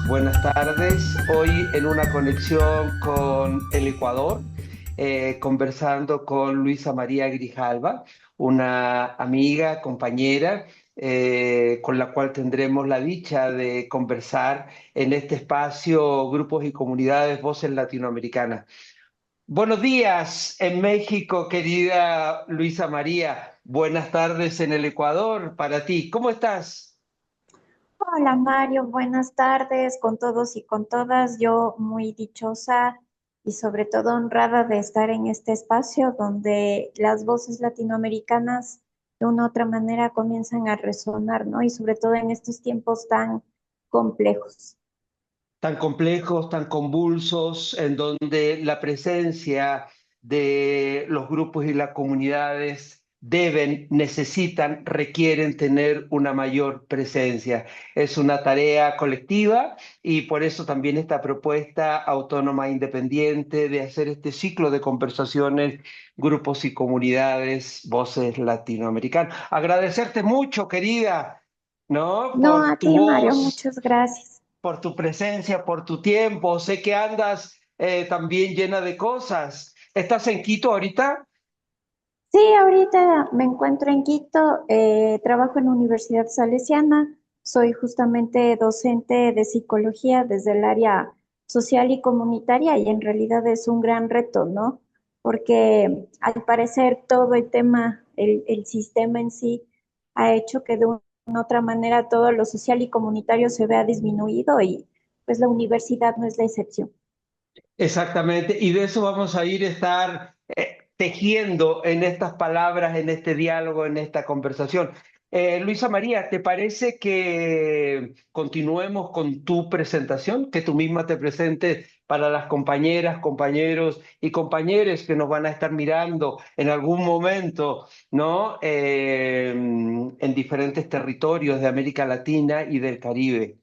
Buenas tardes. Hoy en una conexión con el Ecuador, conversando con Luisa María Grijalva, una amiga, compañera, con la cual tendremos la dicha de conversar en este espacio Grupos y Comunidades Voces Latinoamericanas. Buenos días en México, querida Luisa María. Buenas tardes en el Ecuador para ti. ¿Cómo estás? Hola Mario, buenas tardes con todos y con todas. Yo muy dichosa y sobre todo honrada de estar en este espacio donde las voces latinoamericanas de una u otra manera comienzan a resonar, ¿no? Y sobre todo en estos tiempos tan complejos. Tan complejos, tan convulsos, en donde la presencia de los grupos y las comunidades necesitan, requieren tener una mayor presencia. Es una tarea colectiva y por eso también esta propuesta autónoma e independiente de hacer este ciclo de conversaciones, grupos y comunidades, voces latinoamericanas. Agradecerte mucho, querida, ¿no? No, Por a tu ti Mario, voz, muchas gracias. por tu presencia, por tu tiempo. Sé que andas también llena de cosas. ¿Estás en Quito ahorita? Sí, ahorita me encuentro en Quito, trabajo en la Universidad Salesiana, soy justamente docente de psicología desde el área social y comunitaria y en realidad es un gran reto, ¿no? Porque al parecer todo el tema, el sistema en sí ha hecho que de una u otra manera todo lo social y comunitario se vea disminuido y pues la universidad no es la excepción. Exactamente, y de eso vamos a ir a estar tejiendo en estas palabras, en este diálogo, en esta conversación. Luisa María, ¿te parece que continuemos con tu presentación, que tú misma te presentes para las compañeras, compañeros y compañeres que nos van a estar mirando en algún momento, ¿no? En diferentes territorios de América Latina y del Caribe.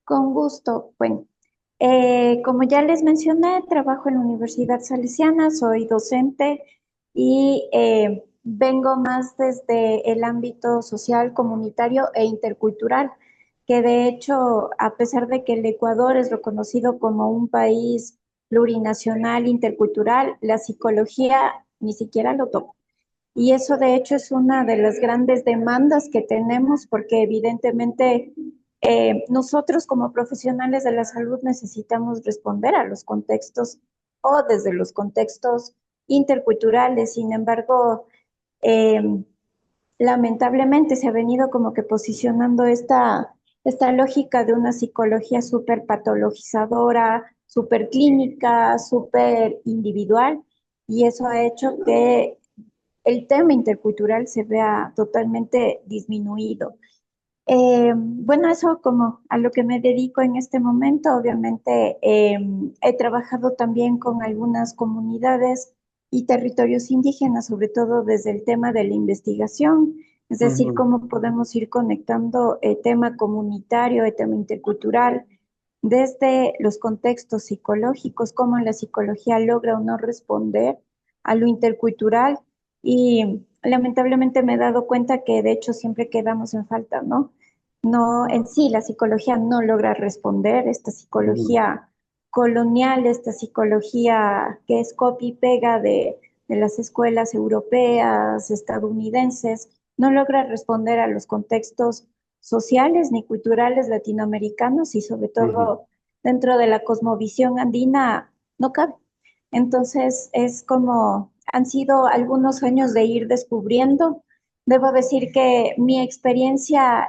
Con gusto. Bueno, como ya les mencioné, trabajo en la Universidad Salesiana, soy docente y vengo más desde el ámbito social, comunitario e intercultural, que de hecho, a pesar de que el Ecuador es reconocido como un país plurinacional, intercultural, la psicología ni siquiera lo toca. Y eso de hecho es una de las grandes demandas que tenemos porque evidentemente nosotros como profesionales de la salud necesitamos responder a los contextos o desde los contextos interculturales. Sin embargo, eh, lamentablemente se ha venido como que posicionando esta lógica de una psicología súper patologizadora, súper clínica, súper individual, y eso ha hecho que el tema intercultural se vea totalmente disminuido. Bueno, eso como a lo que me dedico en este momento, obviamente he trabajado también con algunas comunidades y territorios indígenas, sobre todo desde el tema de la investigación, es decir, Ujú. cómo podemos ir conectando el tema comunitario, el tema intercultural, desde los contextos psicológicos, cómo la psicología logra o no responder a lo intercultural y lamentablemente me he dado cuenta que de hecho siempre quedamos en falta, ¿no? No, en sí, la psicología no logra responder, esta Ujú. psicología colonial, esta psicología que es copia y pega de las escuelas europeas, estadounidenses, no logra responder a los contextos sociales ni culturales latinoamericanos y sobre Ujú. todo dentro de la cosmovisión andina no cabe. Entonces es como han sido algunos años de ir descubriendo. Debo decir que mi experiencia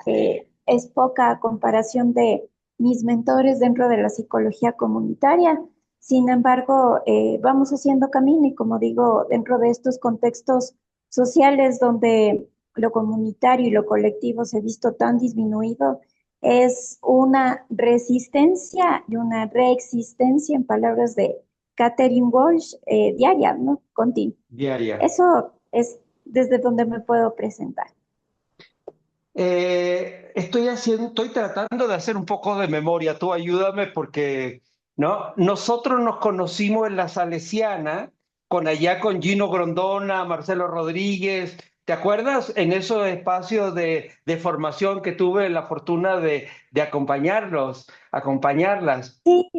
es poca a comparación de mis mentores dentro de la psicología comunitaria. Sin embargo, vamos haciendo camino y como digo, dentro de estos contextos sociales donde lo comunitario y lo colectivo se ha visto tan disminuido, es una resistencia y una reexistencia, en palabras de Catherine Walsh, diaria, ¿no? Continua. Diaria. Eso es desde donde me puedo presentar. Estoy tratando de hacer un poco de memoria. Tú ayúdame porque, ¿no? Nosotros nos conocimos en la Salesiana, con allá con Gino Grondona, Marcelo Rodríguez. ¿Te acuerdas en esos espacios de formación que tuve la fortuna de acompañarlas? Sí,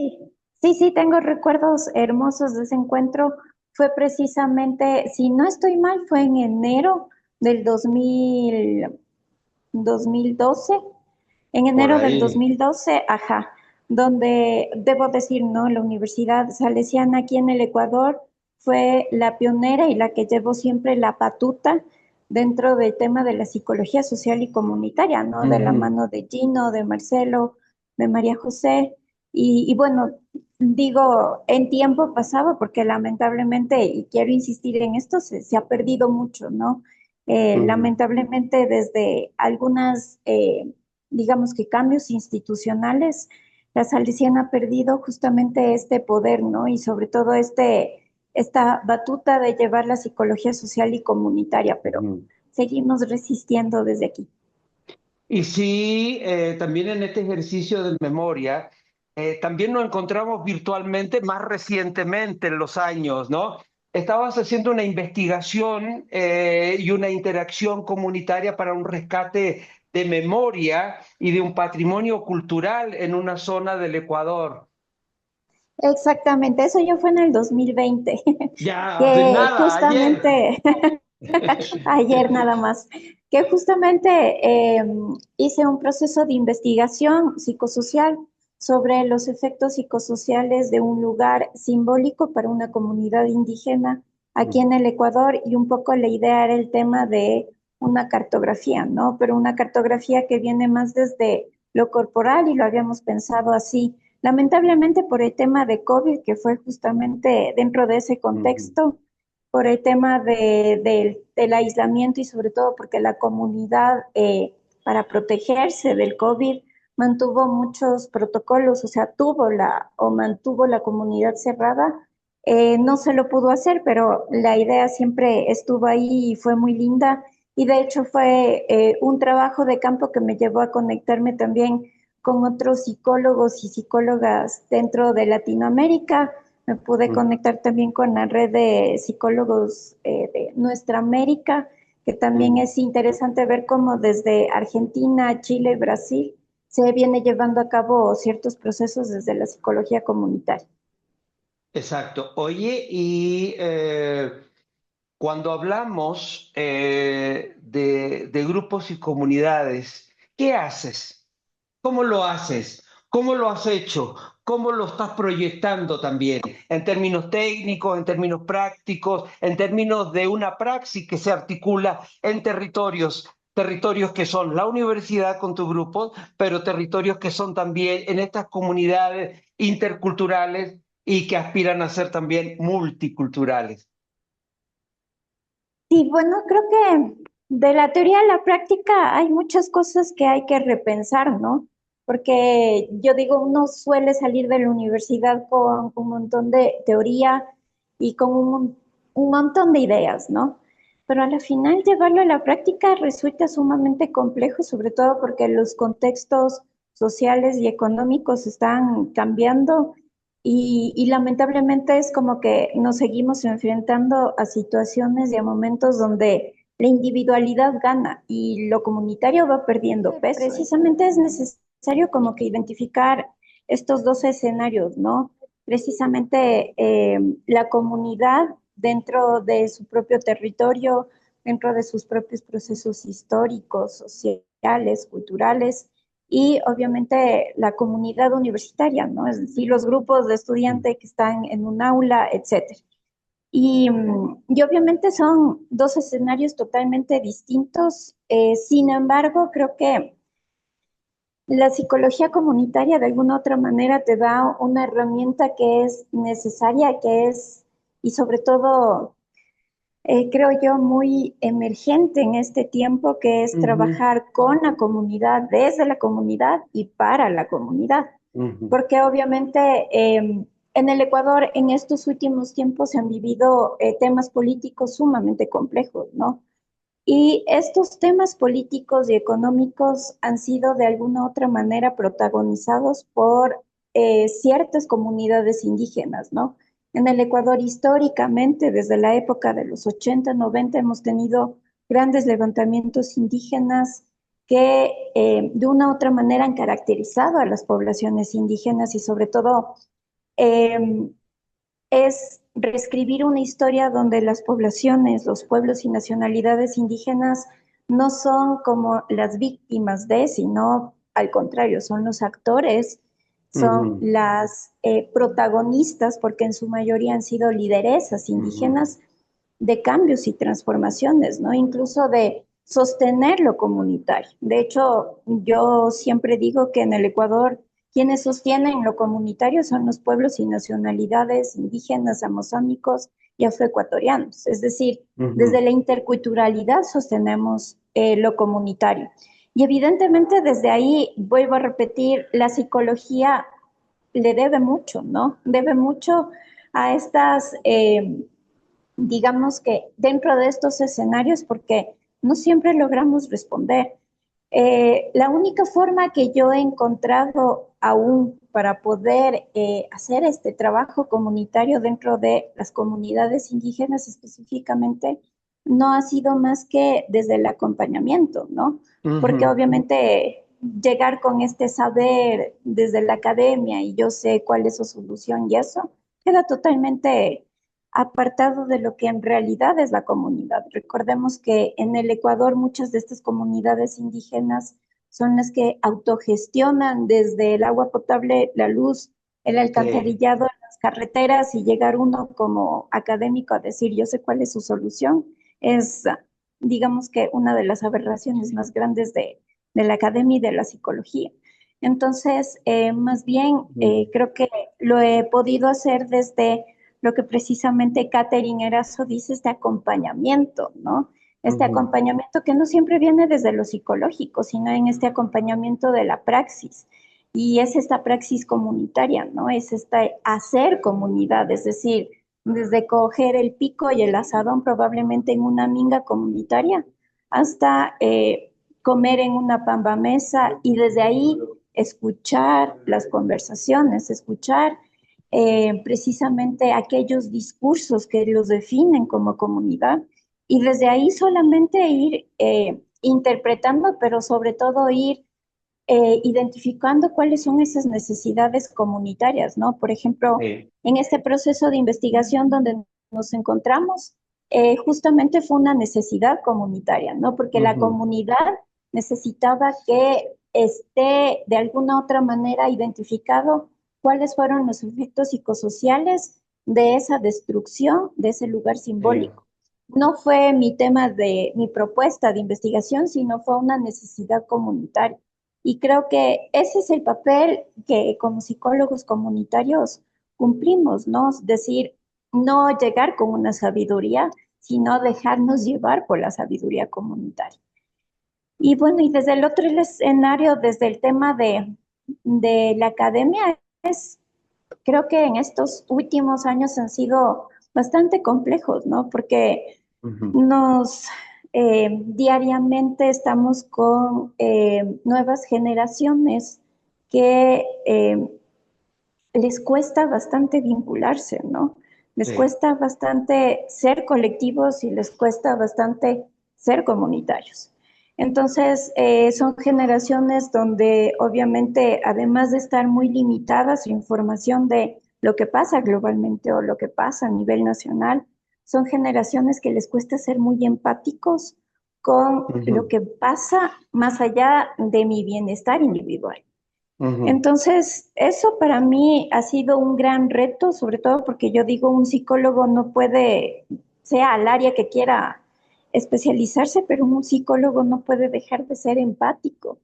sí, sí, tengo recuerdos hermosos de ese encuentro. Fue precisamente, si no estoy mal, fue en enero del 2012, en Por enero del ahí. 2012, ajá, donde debo decir, ¿no? La Universidad Salesiana aquí en el Ecuador fue la pionera y la que llevó siempre la batuta dentro del tema de la psicología social y comunitaria, ¿no? De la Ujú. mano de Gino, de Marcelo, de María José. Y bueno, digo, en tiempo pasado, porque lamentablemente, y quiero insistir en esto, se ha perdido mucho, ¿no? Ujú. Lamentablemente desde algunas, digamos que cambios institucionales, la Salesiana ha perdido justamente este poder, ¿no? Y sobre todo esta batuta de llevar la psicología social y comunitaria, pero Ujú. seguimos resistiendo desde aquí. Y sí, también en este ejercicio de memoria, también nos encontramos virtualmente más recientemente en los años, ¿no? Estabas haciendo una investigación y una interacción comunitaria para un rescate de memoria y de un patrimonio cultural en una zona del Ecuador. Exactamente, eso ya fue en el 2020, Ya, de que nada, ayer. justamente ayer nada más, que justamente hice un proceso de investigación psicosocial sobre los efectos psicosociales de un lugar simbólico para una comunidad indígena aquí en el Ecuador y un poco la idea era el tema de una cartografía, ¿no? Pero una cartografía que viene más desde lo corporal y lo habíamos pensado así. Lamentablemente por el tema de COVID, que fue justamente dentro de ese Ujú. contexto, por el tema del aislamiento y sobre todo porque la comunidad, para protegerse del COVID, mantuvo muchos protocolos, o sea, mantuvo la comunidad cerrada. No se lo pudo hacer, pero la idea siempre estuvo ahí y fue muy linda. Y de hecho fue un trabajo de campo que me llevó a conectarme también con otros psicólogos y psicólogas dentro de Latinoamérica. Me pude Ujú. conectar también con la red de psicólogos de Nuestra América, que también Ujú. es interesante ver cómo desde Argentina, Chile y Brasil se viene llevando a cabo ciertos procesos desde la psicología comunitaria. Exacto. Oye, y cuando hablamos de grupos y comunidades, ¿qué haces? ¿Cómo lo haces? ¿Cómo lo has hecho? ¿Cómo lo estás proyectando también? En términos técnicos, en términos prácticos, en términos de una praxis que se articula en territorios, territorios que son la universidad con tu grupo, pero territorios que son también en estas comunidades interculturales y que aspiran a ser también multiculturales. Sí, bueno, creo que de la teoría a la práctica hay muchas cosas que hay que repensar, ¿no? Porque yo digo, uno suele salir de la universidad con un montón de teoría y con un montón de ideas, ¿no? Pero a la final llevarlo a la práctica resulta sumamente complejo, sobre todo porque los contextos sociales y económicos están cambiando y lamentablemente es como que nos seguimos enfrentando a situaciones y a momentos donde la individualidad gana y lo comunitario va perdiendo peso. Precisamente es necesario como que identificar estos dos escenarios, ¿no? Precisamente la comunidad dentro de su propio territorio, dentro de sus propios procesos históricos, sociales, culturales, y obviamente la comunidad universitaria, ¿no? Es decir, los grupos de estudiantes que están en un aula, etcétera. Y obviamente son dos escenarios totalmente distintos. Sin embargo, creo que la psicología comunitaria de alguna otra manera te da una herramienta que es necesaria, que es, y sobre todo, creo yo, muy emergente en este tiempo, que es Ujú. trabajar con la comunidad, desde la comunidad y para la comunidad. Ujú. Porque obviamente en el Ecuador en estos últimos tiempos se han vivido temas políticos sumamente complejos, ¿no? Y estos temas políticos y económicos han sido de alguna otra manera protagonizados por ciertas comunidades indígenas, ¿no? En el Ecuador históricamente, desde la época de los 80, 90, hemos tenido grandes levantamientos indígenas que de una u otra manera han caracterizado a las poblaciones indígenas y sobre todo eh, es reescribir una historia donde las poblaciones, los pueblos y nacionalidades indígenas no son como las víctimas de, sino al contrario, son los actores, son Ujú, las protagonistas, porque en su mayoría han sido lideresas ujú. indígenas de cambios y transformaciones, ¿no? Incluso de sostener lo comunitario. De hecho, yo siempre digo que en el Ecuador quienes sostienen lo comunitario son los pueblos y nacionalidades indígenas, amazónicos y afroecuatorianos. Es decir, desde Ujú. la interculturalidad sostenemos lo comunitario. Y evidentemente desde ahí, vuelvo a repetir, la psicología le debe mucho, ¿no? Debe mucho a estas digamos que dentro de estos escenarios, porque no siempre logramos responder. La única forma que yo he encontrado aún para poder hacer este trabajo comunitario dentro de las comunidades indígenas específicamente no ha sido más que desde el acompañamiento, ¿no? Porque Ujú. obviamente llegar con este saber desde la academia y yo sé cuál es su solución y eso queda totalmente apartado de lo que en realidad es la comunidad. Recordemos que en el Ecuador muchas de estas comunidades indígenas son las que autogestionan desde el agua potable, la luz, el Sí, alcantarillado, las carreteras y llegar uno como académico a decir yo sé cuál es su solución es, digamos que una de las aberraciones más grandes de la academia y de la psicología. Entonces, más bien, mm, creo que lo he podido hacer desde lo que precisamente Catherine Erazo dice, este acompañamiento, ¿no? Este ujú. acompañamiento que no siempre viene desde lo psicológico, sino en este acompañamiento de la praxis. Y es esta praxis comunitaria, ¿no? Es este hacer comunidad, es decir, desde coger el pico y el asadón probablemente en una minga comunitaria hasta comer en una pamba mesa y desde ahí escuchar las conversaciones, escuchar precisamente aquellos discursos que los definen como comunidad y desde ahí solamente ir interpretando, pero sobre todo ir identificando cuáles son esas necesidades comunitarias, ¿no? Por ejemplo, Sí. en este proceso de investigación donde nos encontramos, justamente fue una necesidad comunitaria, ¿no? Porque la Ujú. comunidad necesitaba que esté de alguna otra manera identificado cuáles fueron los efectos psicosociales de esa destrucción de ese lugar Sí. simbólico. No fue mi tema de mi propuesta de investigación, sino fue una necesidad comunitaria. Y creo que ese es el papel que como psicólogos comunitarios cumplimos, ¿no? Es decir, no llegar con una sabiduría, sino dejarnos llevar por la sabiduría comunitaria. Y bueno, y desde el otro escenario, desde el tema de la academia, es, creo que en estos últimos años han sido bastante complejos, ¿no? Porque Ujú. nos diariamente estamos con nuevas generaciones que les cuesta bastante vincularse, ¿no? Les Sí. cuesta bastante ser colectivos y les cuesta bastante ser comunitarios. Entonces, son generaciones donde obviamente, además de estar muy limitadas su información de lo que pasa globalmente o lo que pasa a nivel nacional, son generaciones que les cuesta ser muy empáticos con lo Ujú, que pasa más allá de mi bienestar individual. ujú. Entonces, eso para mí ha sido un gran reto, sobre todo porque yo digo, un psicólogo no puede, sea al área que quiera especializarse, pero un psicólogo no puede dejar de ser empático.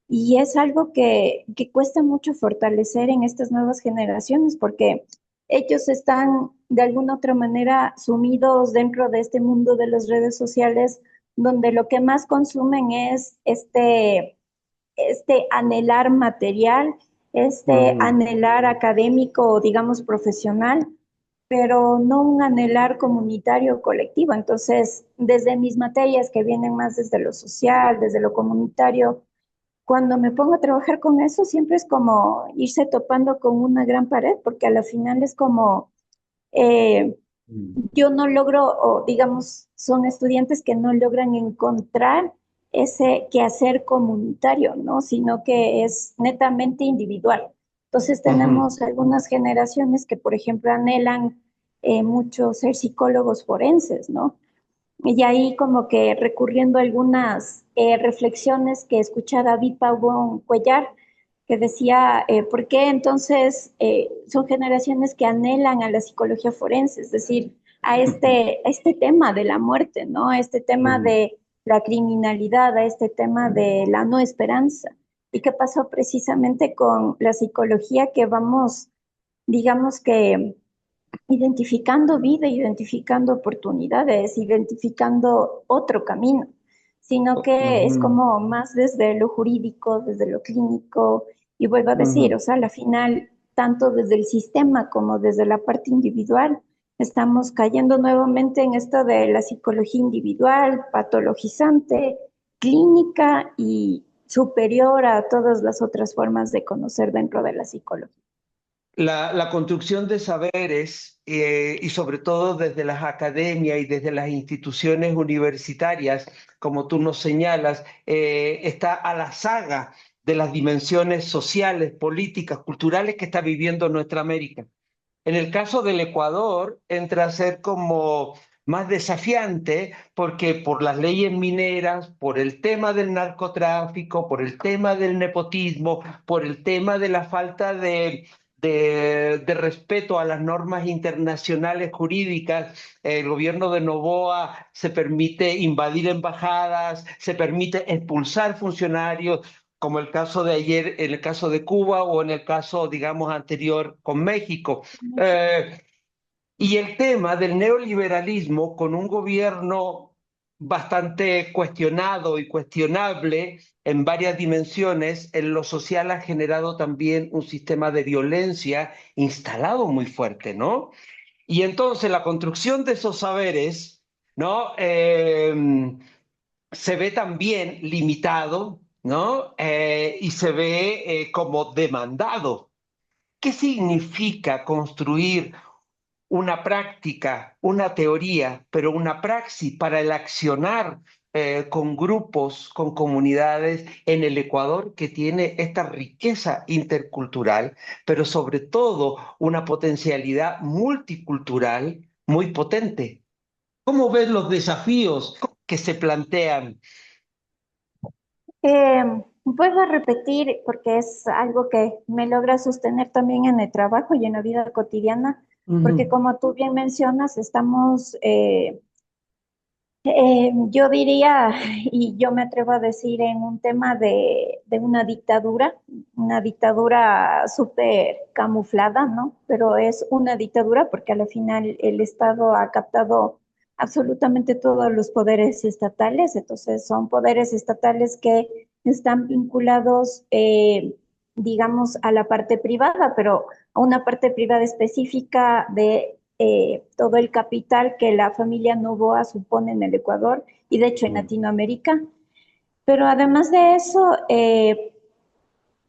Y es algo que cuesta mucho fortalecer en estas nuevas generaciones porque ellos están de alguna otra manera sumidos dentro de este mundo de las redes sociales, donde lo que más consumen es este anhelar material, este Ujú. anhelar académico o digamos profesional, pero no un anhelar comunitario o colectivo. Entonces, desde mis materias que vienen más desde lo social, desde lo comunitario, cuando me pongo a trabajar con eso, siempre es como irse topando con una gran pared, porque a la final es como Mm. yo no logro, o digamos, son estudiantes que no logran encontrar ese quehacer comunitario, ¿no? Sino que es netamente individual. Entonces Ujú. tenemos algunas generaciones que, por ejemplo, anhelan mucho ser psicólogos forenses, ¿no? Y ahí como que recurriendo a algunas reflexiones que escuché a David Pabón Cuellar, que decía, ¿por qué entonces son generaciones que anhelan a la psicología forense? Es decir, a este tema de la muerte, ¿no? A este tema Ujú. de la criminalidad, a este tema de la no esperanza. ¿Y qué pasó precisamente con la psicología que vamos, digamos que identificando vida, identificando oportunidades, identificando otro camino, sino que es Ujú. como más desde lo jurídico, desde lo clínico, y vuelvo a decir, o Ujú. sea, al final, tanto desde el sistema como desde la parte individual, estamos cayendo nuevamente en esto de la psicología individual, patologizante, clínica y superior a todas las otras formas de conocer dentro de la psicología. La construcción de saberes y sobre todo desde las academias y desde las instituciones universitarias, como tú nos señalas, está a la saga de las dimensiones sociales, políticas, culturales que está viviendo nuestra América. En el caso del Ecuador, entra a ser como más desafiante porque por las leyes mineras, por el tema del narcotráfico, por el tema del nepotismo, por el tema de la falta de respeto a las normas internacionales jurídicas, el gobierno de Noboa se permite invadir embajadas, se permite expulsar funcionarios, como el caso de ayer, en el caso de Cuba o en el caso, digamos, anterior con México. Eh, y el tema del neoliberalismo con un gobierno bastante cuestionado y cuestionable en varias dimensiones, en lo social ha generado también un sistema de violencia instalado muy fuerte, ¿no? Y entonces la construcción de esos saberes, ¿no? Se ve también limitado, ¿no? Y se ve como demandado. ¿Qué significa construir una práctica, una teoría, pero una praxis para el accionar con grupos, con comunidades en el Ecuador que tiene esta riqueza intercultural, pero sobre todo una potencialidad multicultural muy potente? ¿Cómo ves los desafíos que se plantean? Vuelvo a repetir, porque es algo que me logra sostener también en el trabajo y en la vida cotidiana, porque Ujú. como tú bien mencionas, estamos, yo diría, y yo me atrevo a decir, en un tema de una dictadura súper camuflada, ¿no? Pero es una dictadura porque al final el Estado ha captado absolutamente todos los poderes estatales, entonces son poderes estatales que están vinculados, digamos, a la parte privada, pero a una parte privada específica de todo el capital que la familia Novoa supone en el Ecuador y de hecho en Latinoamérica. Pero además de eso,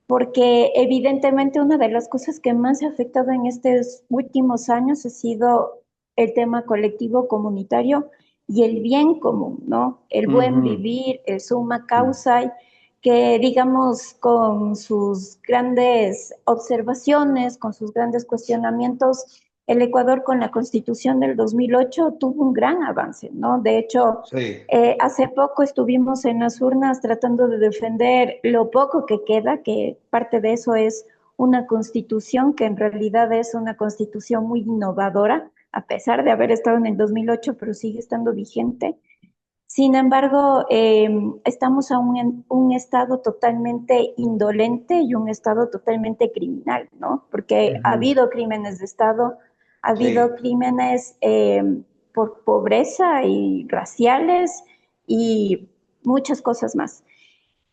porque evidentemente una de las cosas que más ha afectado en estos últimos años ha sido el tema colectivo comunitario y el bien común, ¿no? El buen Ujú. vivir, el summa causa, que digamos con sus grandes observaciones, con sus grandes cuestionamientos, el Ecuador con la Constitución del 2008 tuvo un gran avance, ¿no? De hecho, Sí. hace poco estuvimos en las urnas tratando de defender lo poco que queda, que parte de eso es una constitución que en realidad es una constitución muy innovadora, a pesar de haber estado en el 2008, pero sigue estando vigente. Sin embargo, estamos aún en un estado totalmente indolente y un estado totalmente criminal, ¿no? Porque ha Ujú. habido crímenes de estado, ha Sí. habido crímenes por pobreza y raciales y muchas cosas más.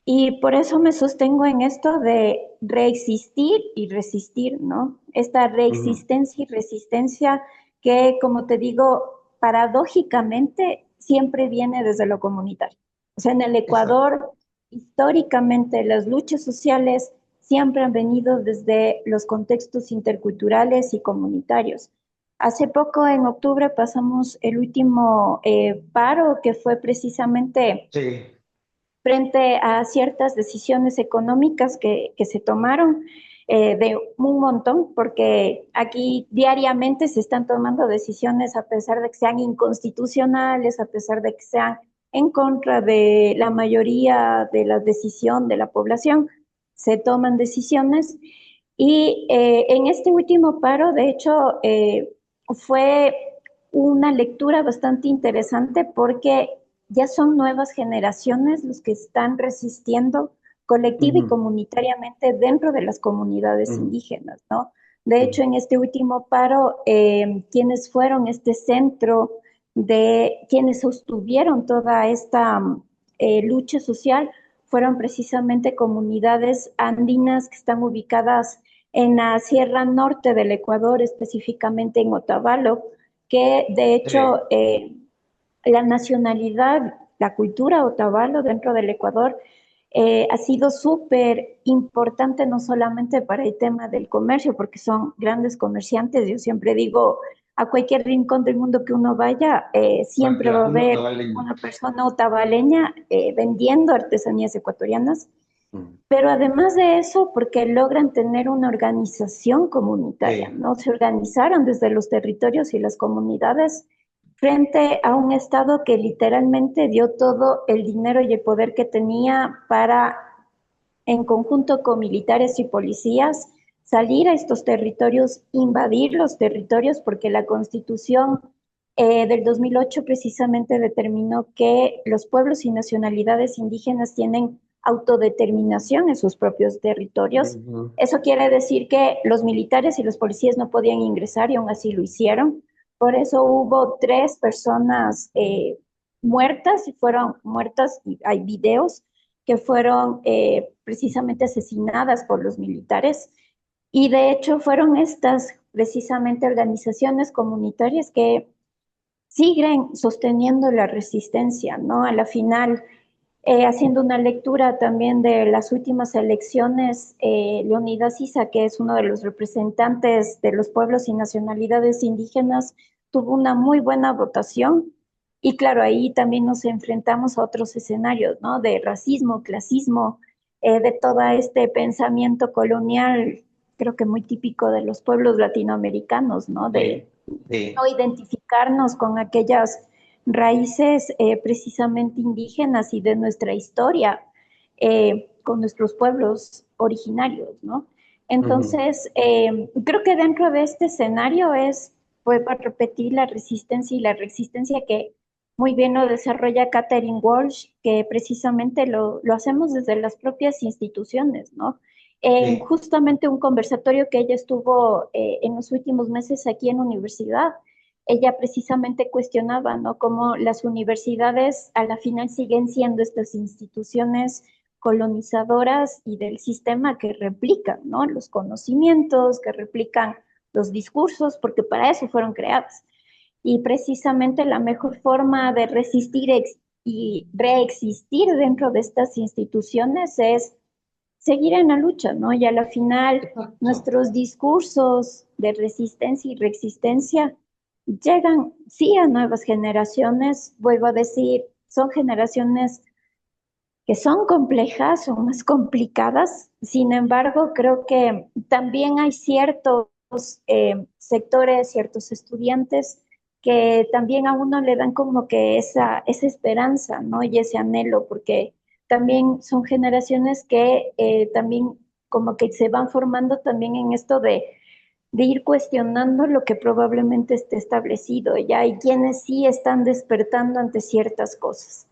Y por eso me sostengo en esto de reexistir y resistir, ¿no? Esta Ujú. reexistencia y resistencia que, como te digo, paradójicamente siempre viene desde lo comunitario. O sea, en el Exacto. Ecuador, históricamente, las luchas sociales siempre han venido desde los contextos interculturales y comunitarios. Hace poco, en octubre, pasamos el último paro que fue precisamente Sí, frente a ciertas decisiones económicas que se tomaron de un montón, porque aquí diariamente se están tomando decisiones a pesar de que sean inconstitucionales, a pesar de que sean en contra de la mayoría de la decisión de la población, se toman decisiones. Y en este último paro, de hecho, fue una lectura bastante interesante porque ya son nuevas generaciones los que están resistiendo colectiva y ujú, comunitariamente dentro de las comunidades ujú, indígenas, ¿no? De ujú, hecho, en este último paro, quienes fueron este centro de quienes sostuvieron toda esta lucha social fueron precisamente comunidades andinas que están ubicadas en la Sierra Norte del Ecuador, específicamente en Otavalo, que de sí, hecho la nacionalidad, la cultura otavalo dentro del Ecuador ha sido súper importante no solamente para el tema del comercio, porque son grandes comerciantes. Yo siempre digo, a cualquier rincón del mundo que uno vaya, siempre va a uno haber tabaleño. una persona otavaleña vendiendo artesanías ecuatorianas, Mm, pero además de eso, porque logran tener una organización comunitaria, sí, ¿no? Se organizaron desde los territorios y las comunidades frente a un Estado que literalmente dio todo el dinero y el poder que tenía para, en conjunto con militares y policías, salir a estos territorios, invadir los territorios, porque la Constitución del 2008 precisamente determinó que los pueblos y nacionalidades indígenas tienen autodeterminación en sus propios territorios. ujú, Eso quiere decir que los militares y los policías no podían ingresar y aún así lo hicieron. Por eso hubo 3 personas muertas y fueron muertas, y hay videos que fueron precisamente asesinadas por los militares. Y de hecho fueron estas precisamente organizaciones comunitarias que siguen sosteniendo la resistencia, ¿no? A la final, haciendo una lectura también de las últimas elecciones, Leonidas Issa, que es uno de los representantes de los pueblos y nacionalidades indígenas, tuvo una muy buena votación. Y claro, ahí también nos enfrentamos a otros escenarios, ¿no? De racismo, clasismo, de todo este pensamiento colonial, creo que muy típico de los pueblos latinoamericanos, ¿no? De sí, sí, no identificarnos con aquellas raíces precisamente indígenas y de nuestra historia, con nuestros pueblos originarios, ¿no? ujú, Entonces, creo que dentro de este escenario es, vuelvo a repetir, la resistencia y la resistencia que muy bien lo desarrolla Catherine Walsh, que precisamente lo hacemos desde las propias instituciones, ¿no? En sí, justamente un conversatorio que ella estuvo en los últimos meses aquí en la universidad, ella precisamente cuestionaba, ¿no? Cómo las universidades a la final siguen siendo estas instituciones colonizadoras y del sistema que replican, ¿no? Los conocimientos, que replican los discursos, porque para eso fueron creadas. Y precisamente la mejor forma de resistir y reexistir dentro de estas instituciones es seguir en la lucha, ¿no? Y a la final exacto. nuestros discursos de resistencia y reexistencia llegan, sí, a nuevas generaciones, vuelvo a decir, son generaciones que son complejas, son más complicadas. Sin embargo, creo que también hay ciertos sectores, ciertos estudiantes que también a uno le dan como que esa esperanza, ¿no? Y ese anhelo, porque también son generaciones que también como que se van formando también en esto de ir cuestionando lo que probablemente esté establecido. Ya hay quienes sí están despertando ante ciertas cosas.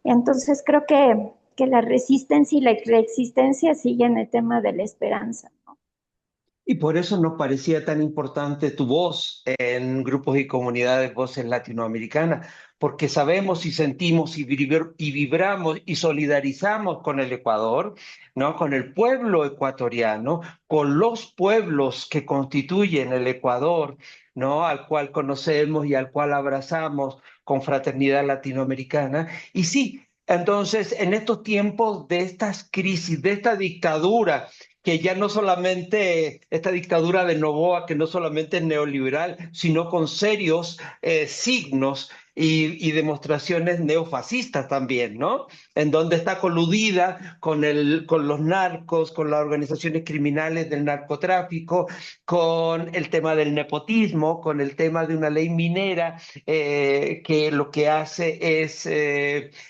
Entonces creo que la resistencia y la reexistencia siguen el tema de la esperanza. Y por eso nos parecía tan importante tu voz en grupos y comunidades, voces latinoamericanas, porque sabemos y sentimos y vibramos y solidarizamos con el Ecuador, ¿no? Con el pueblo ecuatoriano, con los pueblos que constituyen el Ecuador, ¿no? Al cual conocemos y al cual abrazamos con fraternidad latinoamericana. Y sí, entonces, en estos tiempos de estas crisis, de esta dictadura, que ya no solamente esta dictadura de Noboa, que no solamente es neoliberal, sino con serios signos y demostraciones neofascistas también, ¿no? En donde está coludida con los narcos, con las organizaciones criminales del narcotráfico, con el tema del nepotismo, con el tema de una ley minera que lo que hace es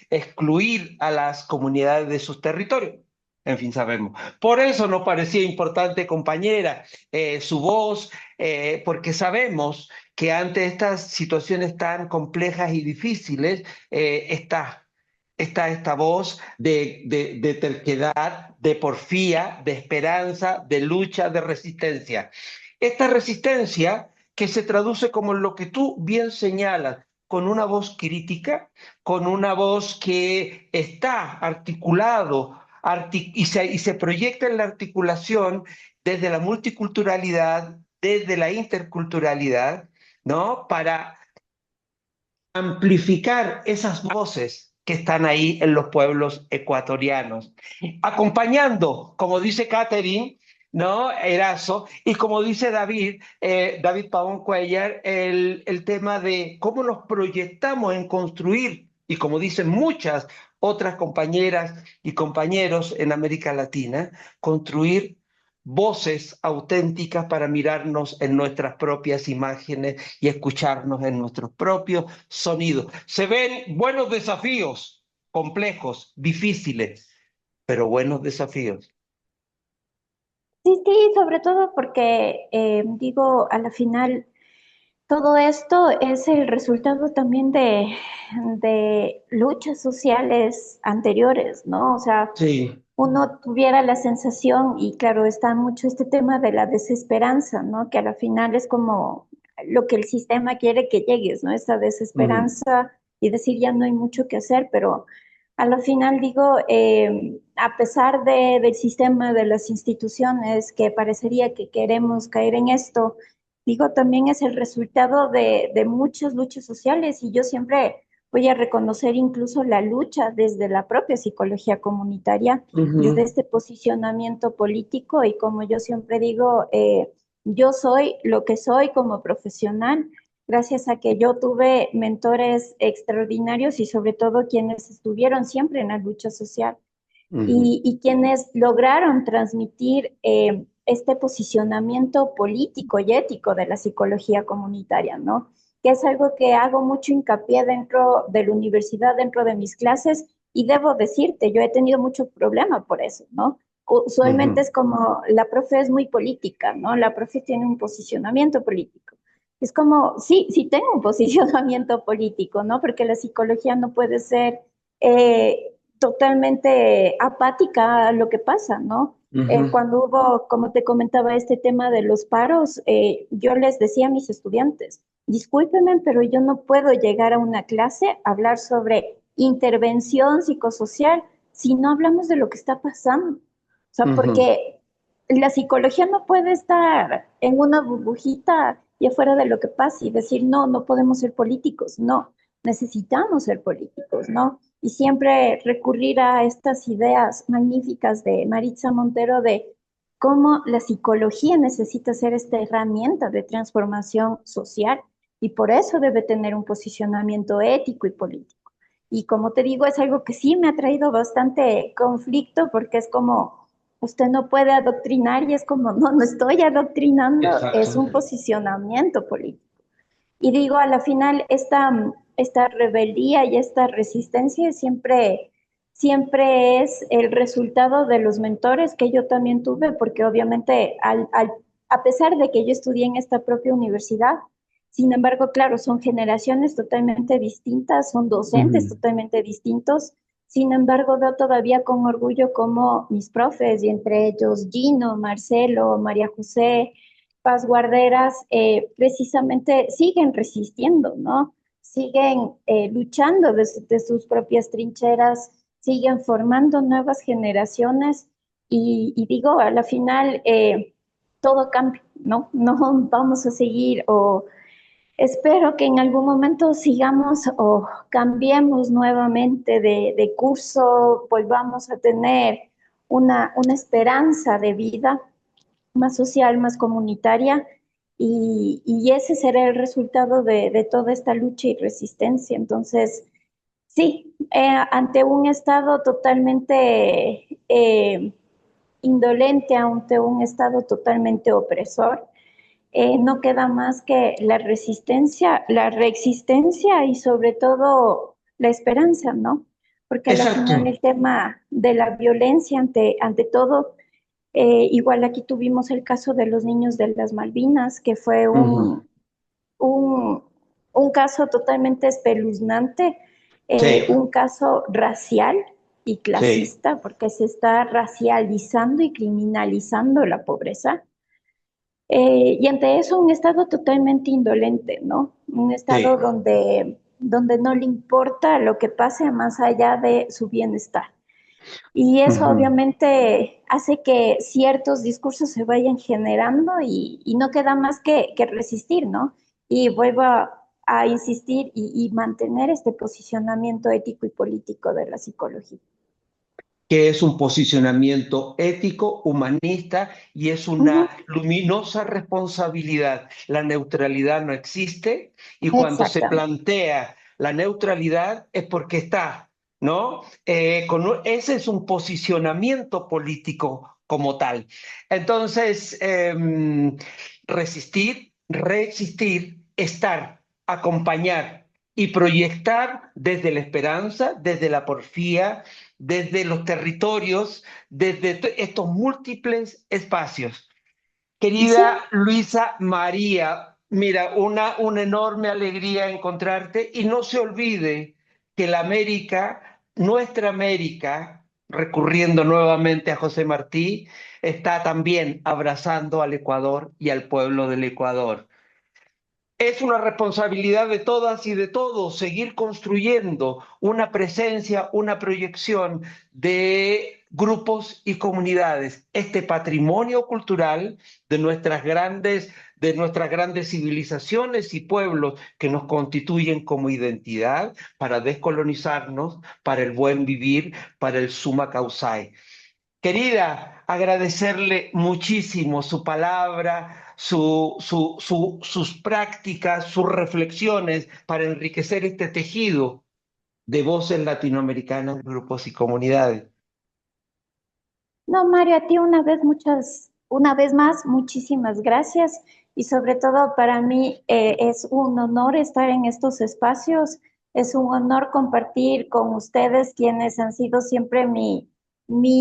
excluir a las comunidades de sus territorios. En fin, sabemos. Por eso nos parecía importante, compañera, su voz, porque sabemos que ante estas situaciones tan complejas y difíciles, está esta voz de terquedad, de porfía, de esperanza, de lucha, de resistencia. Esta resistencia que se traduce como lo que tú bien señalas, con una voz crítica, con una voz que está articulado y se proyecta en la articulación desde la multiculturalidad, desde la interculturalidad, ¿no? Para amplificar esas voces que están ahí en los pueblos ecuatorianos, acompañando, como dice Catherine, ¿no? Erazo, y como dice David Pavón Cuellar, el tema de cómo nos proyectamos en construir, y como dicen muchas otras compañeras y compañeros en América Latina, construir voces auténticas para mirarnos en nuestras propias imágenes y escucharnos en nuestros propios sonidos. Se ven buenos desafíos, complejos, difíciles, pero buenos desafíos. Sí, sí, sobre todo porque, digo, a la final, todo esto es el resultado también de luchas sociales anteriores, ¿no? O sea, Sí. uno tuviera la sensación, y claro, está mucho este tema de la desesperanza, ¿no? Que a la final es como lo que el sistema quiere que llegues, ¿no? Esa Ujú, desesperanza y decir ya no hay mucho que hacer, pero a la final digo, a pesar del sistema, de las instituciones, que parecería que queremos caer en esto, digo, también es el resultado de muchas luchas sociales y yo siempre voy a reconocer incluso la lucha desde la propia psicología comunitaria, desde ujú, este posicionamiento político y como yo siempre digo, yo soy lo que soy como profesional gracias a que yo tuve mentores extraordinarios y sobre todo quienes estuvieron siempre en la lucha social ujú, y quienes lograron transmitir este posicionamiento político y ético de la psicología comunitaria, ¿no? Que es algo que hago mucho hincapié dentro de la universidad, dentro de mis clases, y debo decirte, yo he tenido mucho problema por eso, ¿no? Usualmente ujú. es como la profe es muy política, ¿no? La profe tiene un posicionamiento político. Es como, sí, sí tengo un posicionamiento político, ¿no? Porque la psicología no puede ser totalmente apática a lo que pasa, ¿no? Ujú, Cuando hubo, como te comentaba, este tema de los paros, yo les decía a mis estudiantes, discúlpenme, pero yo no puedo llegar a una clase a hablar sobre intervención psicosocial si no hablamos de lo que está pasando. O sea, ujú, porque la psicología no puede estar en una burbujita y afuera de lo que pasa y decir, no, no podemos ser políticos. No, necesitamos ser políticos, ¿no? Y siempre recurrir a estas ideas magníficas de Maritza Montero de cómo la psicología necesita ser esta herramienta de transformación social y por eso debe tener un posicionamiento ético y político. Y como te digo, es algo que sí me ha traído bastante conflicto porque es como, usted no puede adoctrinar y es como, no, no estoy adoctrinando, es exacto. un posicionamiento político. Y digo, a la final, esta rebeldía y esta resistencia siempre es el resultado de los mentores que yo también tuve, porque obviamente a pesar de que yo estudié en esta propia universidad, sin embargo, claro, son generaciones totalmente distintas, son docentes Ujú, totalmente distintos. Sin embargo, veo todavía con orgullo como mis profes, y entre ellos Gino, Marcelo, María José, Paz Guarderas, precisamente siguen resistiendo, ¿no? Siguen luchando desde sus propias trincheras, siguen formando nuevas generaciones y digo, a la final todo cambia, ¿no? No vamos a seguir o espero que en algún momento sigamos o cambiemos nuevamente de curso, volvamos a tener una esperanza de vida más social, más comunitaria, y ese será el resultado de toda esta lucha y resistencia. Entonces, sí, ante un Estado totalmente indolente, ante un Estado totalmente opresor, no queda más que la resistencia, la reexistencia y sobre todo la esperanza, ¿no? Porque al final Exacto. el tema de la violencia ante todo, igual aquí tuvimos el caso de los niños de las Malvinas, que fue Ujú. un, un caso totalmente espeluznante, Sí, un caso racial y sí, clasista, porque se está racializando y criminalizando la pobreza. Y ante eso, un Estado totalmente indolente, ¿no? Un sí. Estado donde no le importa lo que pase más allá de su bienestar. Y eso Ujú. obviamente hace que ciertos discursos se vayan generando y no queda más que resistir, ¿no? Y vuelvo a insistir y mantener este posicionamiento ético y político de la psicología. Que es un posicionamiento ético, humanista y es Ujú, una luminosa responsabilidad. La neutralidad no existe y cuando se exactamente. plantea la neutralidad es porque está, ¿no? Ese es un posicionamiento político como tal. Entonces, resistir, reexistir, estar, acompañar y proyectar desde la esperanza, desde la porfía, desde los territorios, desde estos múltiples espacios. Sí, Querida Luisa María, mira, una enorme alegría encontrarte y no se olvide que la América, nuestra América, recurriendo nuevamente a José Martí, está también abrazando al Ecuador y al pueblo del Ecuador. Es una responsabilidad de todas y de todos seguir construyendo una presencia, una proyección de grupos y comunidades, este patrimonio cultural de nuestras grandes civilizaciones y pueblos que nos constituyen como identidad para descolonizarnos, para el buen vivir, para el summa causae. Querida, agradecerle muchísimo su palabra, sus prácticas, sus reflexiones para enriquecer este tejido de voces latinoamericanas, grupos y comunidades. no, Mario, a ti una vez más, muchísimas gracias y sobre todo para mí es un honor estar en estos espacios, es un honor compartir con ustedes quienes han sido siempre mi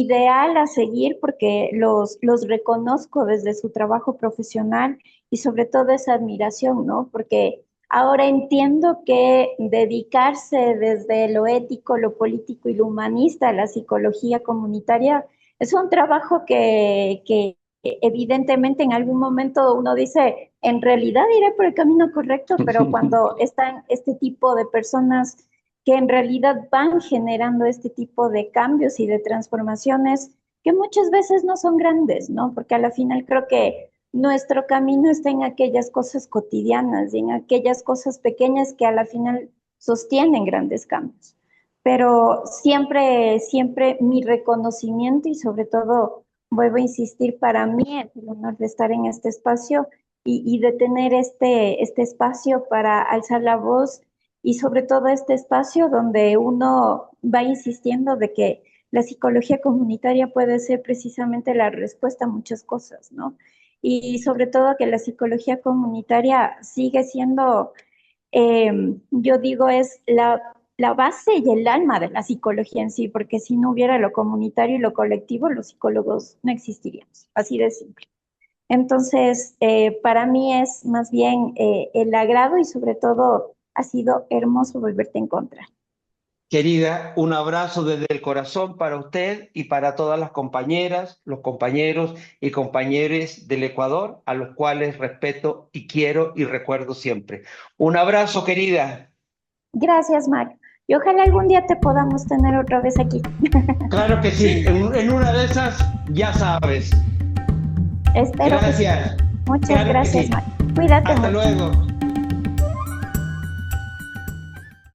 ideal a seguir porque los reconozco desde su trabajo profesional y sobre todo esa admiración, ¿no? Porque ahora entiendo que dedicarse desde lo ético, lo político y lo humanista a la psicología comunitaria es un trabajo que evidentemente en algún momento uno dice, en realidad iré por el camino correcto, pero cuando están este tipo de personas que en realidad van generando este tipo de cambios y de transformaciones que muchas veces no son grandes, ¿no? Porque a la final creo que nuestro camino está en aquellas cosas cotidianas y en aquellas cosas pequeñas que a la final sostienen grandes cambios, pero siempre, siempre mi reconocimiento y sobre todo, vuelvo a insistir, para mí es el honor de estar en este espacio y de tener este espacio para alzar la voz y sobre todo este espacio donde uno va insistiendo de que la psicología comunitaria puede ser precisamente la respuesta a muchas cosas, ¿no? Y sobre todo que la psicología comunitaria sigue siendo yo digo, es la base y el alma de la psicología en sí, porque si no hubiera lo comunitario y lo colectivo, los psicólogos no existiríamos, así de simple. Entonces, para mí es más bien el agrado y sobre todo ha sido hermoso volverte a encontrar. Querida, un abrazo desde el corazón para usted y para todas las compañeras, los compañeros y compañeras del Ecuador, a los cuales respeto y quiero y recuerdo siempre. Un abrazo, querida. Gracias, Mario. Y ojalá algún día te podamos tener otra vez aquí. Claro que sí, en una de esas ya sabes. Espero que sí. Gracias, Muchas claro que gracias, sí. Mario. Cuídate Hasta mucho. luego.